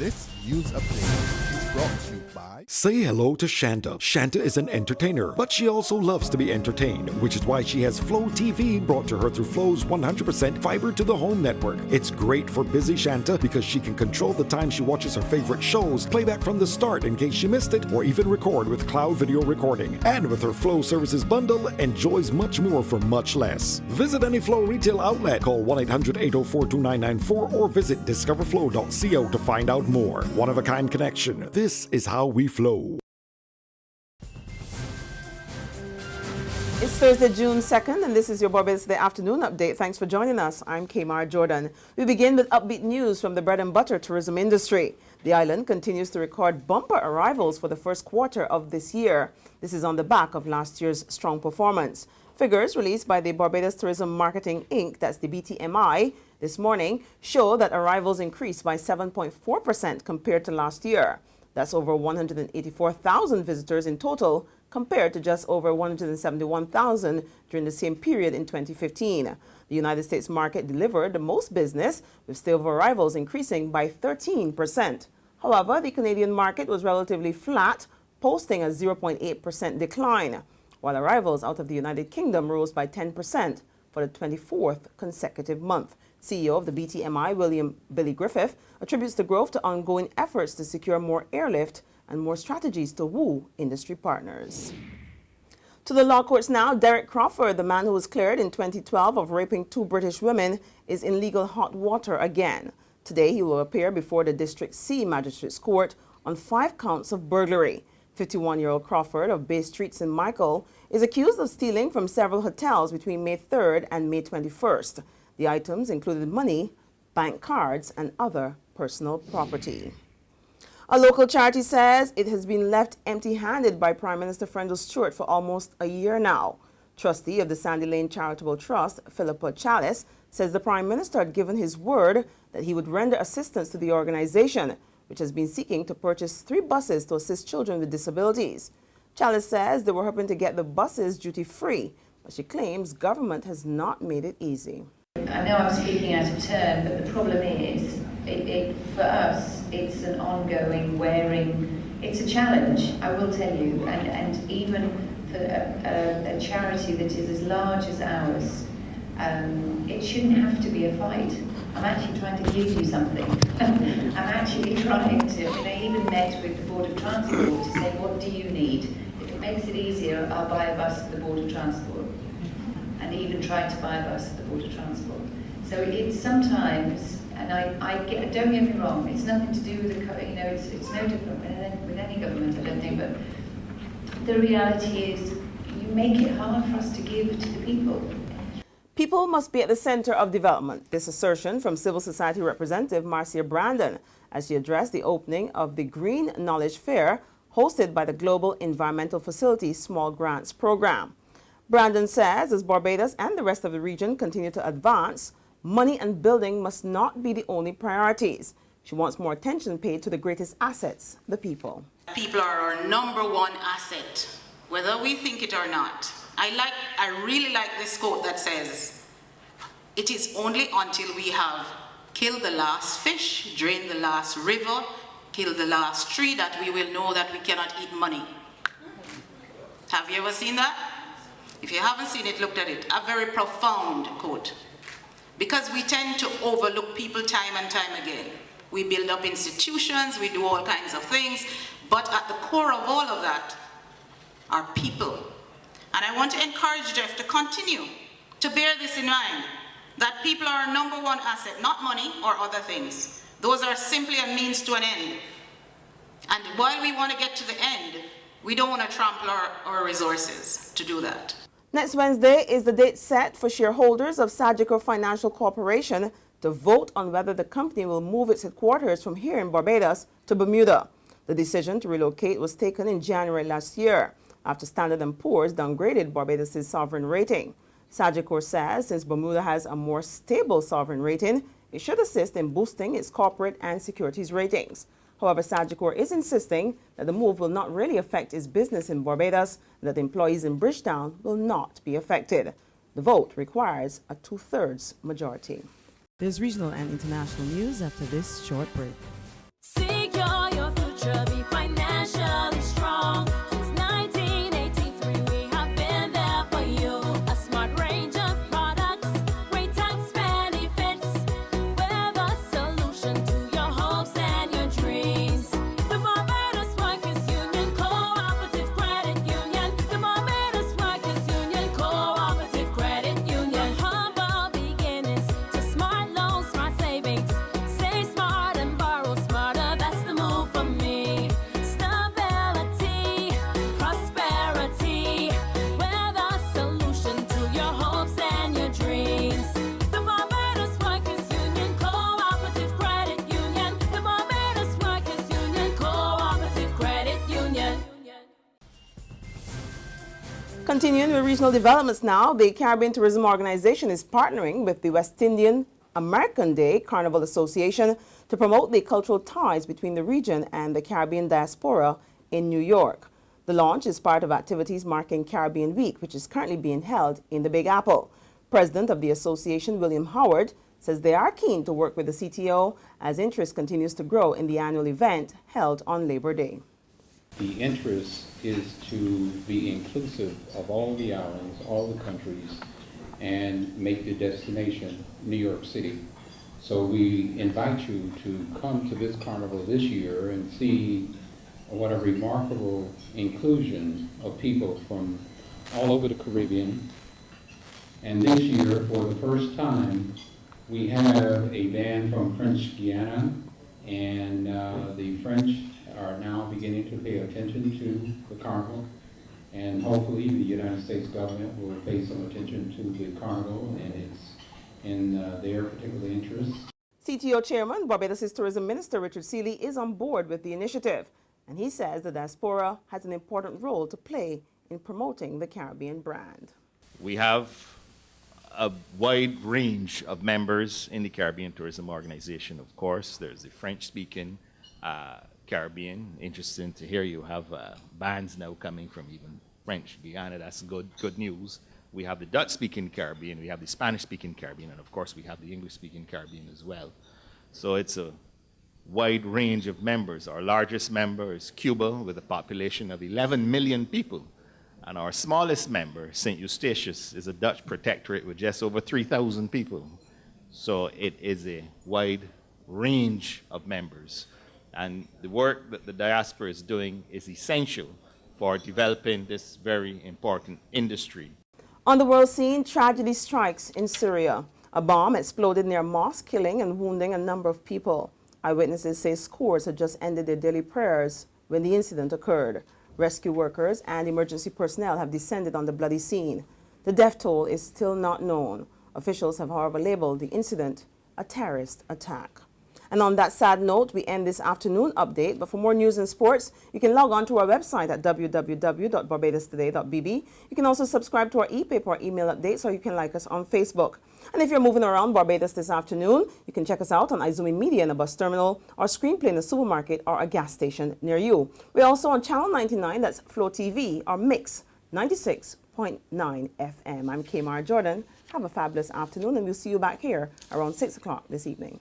This news update is brought to you by... Say hello to Shanta. Shanta is an entertainer, but she also loves to be entertained, which is why she has Flo TV brought to her through Flo's 100% fiber to the home network. It's great for busy Shanta because she can control the time she watches her favorite shows, play back from the start in case she missed it, or even record with cloud video recording. And with her Flo services bundle, enjoys much more for much less. Visit any Flo retail outlet, call 1-800-804-2994, or visit discoverflow.co to find out more. One-of-a-kind connection. This is how we flow. It's Thursday, June 2nd, and this is your Barbados Day afternoon update. Thanks for joining us. I'm Kamar Jordan. We begin with upbeat news from the bread and butter tourism industry. The island continues to record bumper arrivals for the first quarter of this year. This is on the back of last year's strong performance. Figures released by the Barbados Tourism Marketing Inc., that's the BTMI, this morning show that arrivals increased by 7.4% compared to last year. That's over 184,000 visitors in total, compared to just over 171,000 during the same period in 2015. The United States market delivered the most business, with stable arrivals increasing by 13%. However, the Canadian market was relatively flat, posting a 0.8% decline, while arrivals out of the United Kingdom rose by 10% for the 24th consecutive month. CEO of the BTMI, William Billy Griffith, attributes the growth to ongoing efforts to secure more airlift and more strategies to woo industry partners. To the law courts now. Derek Crawford, the man who was cleared in 2012 of raping 2 British women, is in legal hot water again. Today he will appear before the District C Magistrates Court on 5 counts of burglary. 51-year-old Crawford of Bay Street, St. Michael, is accused of stealing from several hotels between May 3rd and May 21st. The items included money, bank cards, and other personal property. A local charity says it has been left empty-handed by Prime Minister Frendel Stewart for almost a year now. Trustee of the Sandy Lane Charitable Trust, Philippa Chalice, says the Prime Minister had given his word that he would render assistance to the organization, which has been seeking to purchase 3 buses to assist children with disabilities. Chalice says they were hoping to get the buses duty-free, but she claims government has not made it easy. I know I'm speaking out of turn, but the problem is, for us, it's an ongoing, wearing, it's a challenge, I will tell you, and even for a charity that is as large as ours, it shouldn't have to be a fight. I'm actually trying to give you something. I'm actually trying to, I even met with the Board of Transport to say, what do you need? If it makes it easier, I'll buy a bus for the Board of Transport. And even tried to buy a bus for the Board of Transport. So it's sometimes, and I get, don't get me wrong, it's nothing to do with the, it's no different with any government, I don't think, but the reality is you make it hard for us to give to the people. People must be at the center of development. This assertion from civil society representative Marcia Brandon as she addressed the opening of the Green Knowledge Fair hosted by the Global Environmental Facility Small Grants Program. Brandon says as Barbados and the rest of the region continue to advance, money and building must not be the only priorities. She wants more attention paid to the greatest assets, the people. People are our #1 asset, whether we think it or not. I really like this quote that says, it is only until we have killed the last fish, drained the last river, killed the last tree that we will know that we cannot eat money. Have you ever seen that? If you haven't seen it, look at it. A very profound quote. Because we tend to overlook people time and time again. We build up institutions, we do all kinds of things, but at the core of all of that are people. And I want to encourage Jeff to continue to bear this in mind, that people are our #1 asset, not money or other things. Those are simply a means to an end. And while we want to get to the end, we don't want to trample our resources to do that. Next Wednesday is the date set for shareholders of Sagicor Financial Corporation to vote on whether the company will move its headquarters from here in Barbados to Bermuda. The decision to relocate was taken in January last year after Standard & Poor's downgraded Barbados' sovereign rating. Sagicor says since Bermuda has a more stable sovereign rating, it should assist in boosting its corporate and securities ratings. However, Sagicor is insisting that the move will not really affect its business in Barbados and that employees in Bridgetown will not be affected. The vote requires a 2/3 majority. There's regional and international news after this short break. Continuing with regional developments now, the Caribbean Tourism Organization is partnering with the West Indian American Day Carnival Association to promote the cultural ties between the region and the Caribbean diaspora in New York. The launch is part of activities marking Caribbean Week, which is currently being held in the Big Apple. President of the association, William Howard, says they are keen to work with the CTO as interest continues to grow in the annual event held on Labor Day. The interest is to be inclusive of all the islands, all the countries, and make the destination New York City. So we invite you to come to this carnival this year and see what a remarkable inclusion of people from all over the Caribbean. And this year, for the first time, we have a band from French Guiana, and the French are now beginning to pay attention to the carnival, and hopefully the United States government will pay some attention to the carnival and it's in their particular interests. CTO Chairman, Barbados' Tourism Minister Richard Seeley is on board with the initiative, and he says the Diaspora has an important role to play in promoting the Caribbean brand. We have a wide range of members in the Caribbean Tourism Organization, of course. There's the French-speaking Caribbean. Interesting to hear you have bands now coming from even French Guiana. That's good news. We have the Dutch-speaking Caribbean, we have the Spanish-speaking Caribbean, and of course we have the English-speaking Caribbean as well. So it's a wide range of members. Our largest member is Cuba with a population of 11 million people. And our smallest member, St. Eustatius, is a Dutch protectorate with just over 3,000 people. So it is a wide range of members. And the work that the diaspora is doing is essential for developing this very important industry. On the world scene, tragedy strikes in Syria. A bomb exploded near a mosque, killing and wounding a number of people. Eyewitnesses say scores had just ended their daily prayers when the incident occurred. Rescue workers and emergency personnel have descended on the bloody scene. The death toll is still not known. Officials have, however, labeled the incident a terrorist attack. And on that sad note, we end this afternoon update. But for more news and sports, you can log on to our website at www.barbadostoday.bb. You can also subscribe to our e-paper or email updates, or you can like us on Facebook. And if you're moving around Barbados this afternoon, you can check us out on Izumi Media in a bus terminal, or Screenplay in a supermarket or a gas station near you. We're also on Channel 99, that's Flo TV, or Mix 96.9 FM. I'm Kamar Jordan. Have a fabulous afternoon, and we'll see you back here around 6 o'clock this evening.